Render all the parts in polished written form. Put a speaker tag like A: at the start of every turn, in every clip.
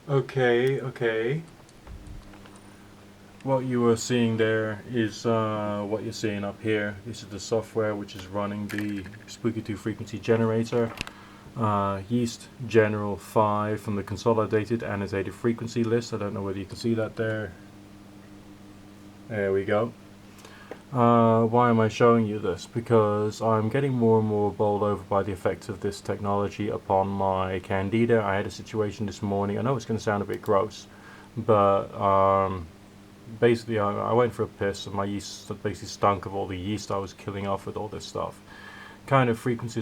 A: Okay. What you are seeing there is what you're seeing up here. This is the software which is running the Spooky 2 frequency generator. Yeast General 5 from the consolidated annotated frequency list. I don't know whether you can see that there. There we go. Why am I showing you this? Because I'm getting more and more bowled over by the effects of this technology upon my candida. I had a situation this morning. I know it's going to sound a bit gross, but basically I went for a piss and my yeast basically stunk of all the yeast I was killing off with all this stuff. Kind of frequency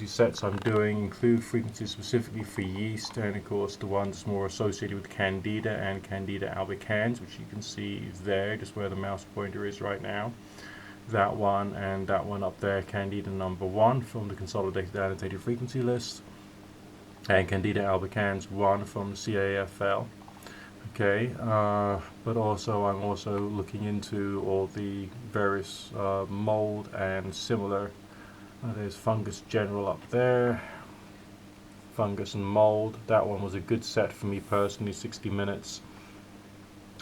A: sets I'm doing include frequencies specifically for yeast, and of course the ones more associated with candida and candida albicans, which you can see there, just where the mouse pointer is right now. That one and that one up there, candida number 1 from the consolidated annotated frequency list, and candida albicans 1 from the CAFL. Okay, but also I'm also looking into all the various mold and similar. There's fungus general up there, fungus and mold. That one was a good set for me personally, 60 minutes.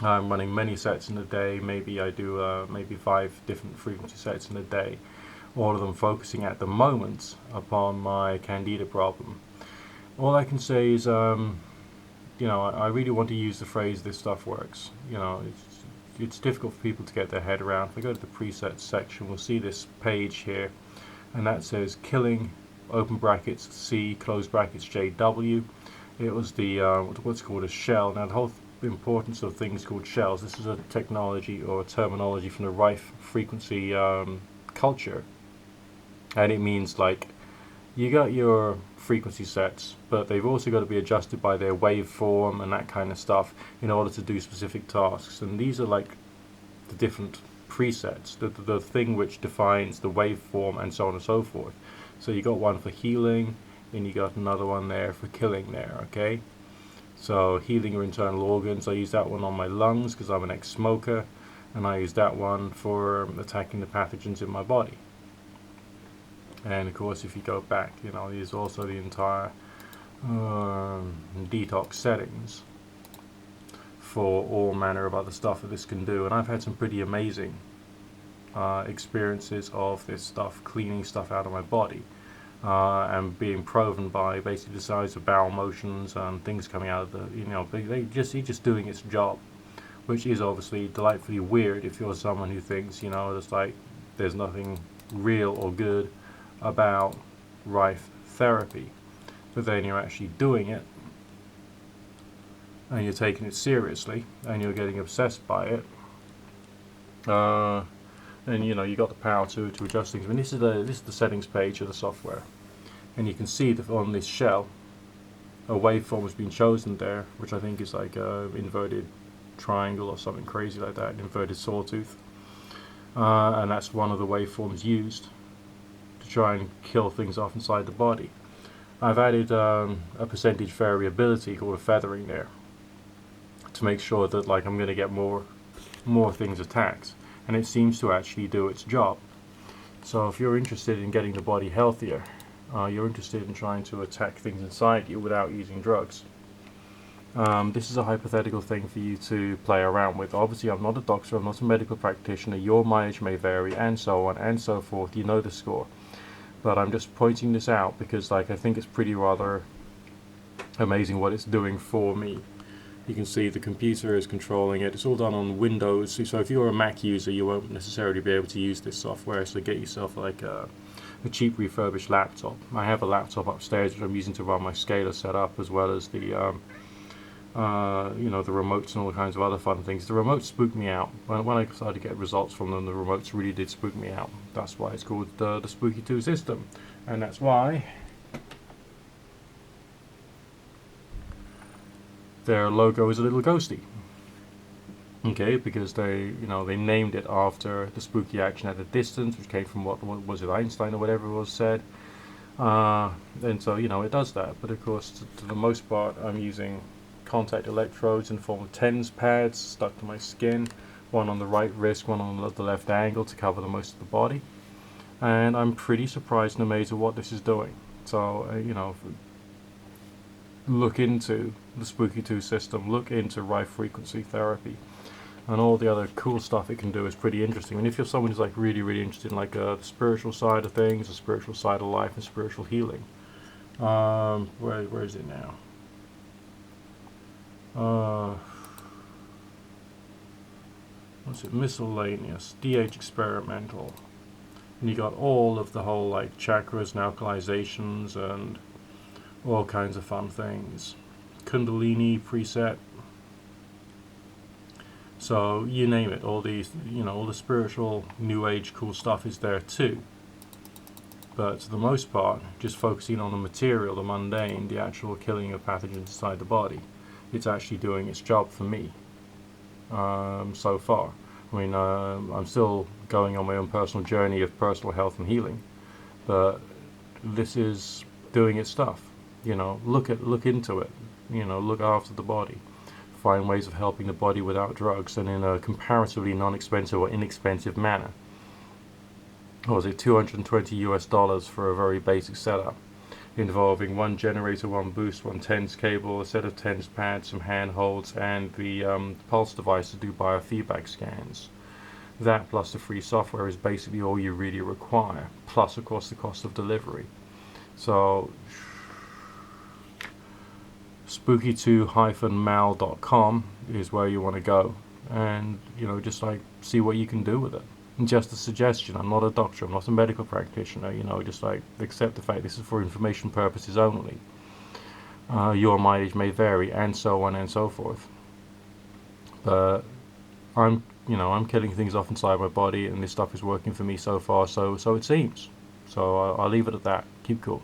A: I'm running many sets in a day. Maybe I do maybe 5 different frequency sets in a day, all of them focusing at the moment upon my candida problem. All I can say is I really want to use the phrase "this stuff works." It's difficult for people to get their head around. If I go to the presets section, we'll see this page here, and that says killing open brackets C close brackets JW. It was the what's called a shell. Now the whole importance of things called shells. This is a technology or a terminology from the rife frequency culture, and it means like you got your frequency sets, but they've also got to be adjusted by their waveform and that kind of stuff in order to do specific tasks. And these are like the different presets, the thing which defines the waveform and so on and so forth. So you got one for healing, then you got another one there for killing there, okay? So healing your internal organs, I use that one on my lungs because I'm an ex-smoker, and I use that one for attacking the pathogens in my body. And of course, if you go back, there's also the entire detox settings for all manner of other stuff that this can do. And I've had some pretty amazing experiences of this stuff, cleaning stuff out of my body, and being proven by basically the size of bowel motions and things coming out of it's just doing its job, which is obviously delightfully weird if you're someone who thinks, it's like there's nothing real or good about rife therapy, but then you're actually doing it and you're taking it seriously and you're getting obsessed by it, and you got the power to adjust things. I mean, this is the settings page of the software, and you can see that on this shell a waveform has been chosen there, which I think is like a inverted triangle or something crazy like that, an inverted sawtooth, and that's one of the waveforms used to try and kill things off inside the body. I've added a percentage variability called a feathering there to make sure that like I'm going to get more things attacked, and it seems to actually do its job. So if you're interested in getting the body healthier, you're interested in trying to attack things inside you without using drugs, this is a hypothetical thing for you to play around with. Obviously I'm not a doctor, I'm not a medical practitioner, your mileage may vary and so on and so forth, you know the score. But I'm just pointing this out because I think it's pretty rather amazing what it's doing for me. You can see the computer is controlling it. It's all done on Windows, so if you're a Mac user you won't necessarily be able to use this software, so get yourself like a cheap refurbished laptop. I have a laptop upstairs which I'm using to run my scalar setup, as well as the the remotes and all kinds of other fun things. The remotes spooked me out. When I started to get results from them, the remotes really did spook me out. That's why it's called the Spooky 2 system, and that's why their logo is a little ghosty. Okay, because they named it after the spooky action at a distance, which came from what was it, Einstein or whatever it was said. And so it does that. But of course, to the most part, I'm using contact electrodes in the form of TENS pads stuck to my skin, one on the right wrist, one on the left angle to cover the most of the body, and I'm pretty surprised and amazed at what this is doing. So look into the Spooky 2 system, look into rife frequency therapy, and all the other cool stuff it can do is pretty interesting. And if you're someone who's like really interested in like the spiritual side of things, the spiritual side of life, and spiritual healing, where is it now? What's it? Miscellaneous, DH experimental, and you got all of the whole like chakras and alkalizations and all kinds of fun things. Kundalini preset. So you name it, all these, all the spiritual new age cool stuff is there too. But for the most part, just focusing on the material, the mundane, the actual killing of pathogens inside the body, it's actually doing its job for me so far. I mean, I'm still going on my own personal journey of personal health and healing, but this is doing its stuff. Look into it. Look after the body. Find ways of helping the body without drugs and in a comparatively non-expensive or inexpensive manner. What was it, $220 for a very basic setup, involving one generator, one boost, one TENS cable, a set of TENS pads, some handholds, and the pulse device to do biofeedback scans. That plus the free software is basically all you really require, plus of course the cost of delivery. So spooky2-mal.com is where you want to go, and just like see what you can do with it. And just a suggestion, I'm not a doctor, I'm not a medical practitioner, just like accept the fact this is for information purposes only. Your mileage may vary, and so on and so forth. But I'm killing things off inside my body, and this stuff is working for me so far, so it seems. So I'll leave it at that. Keep cool.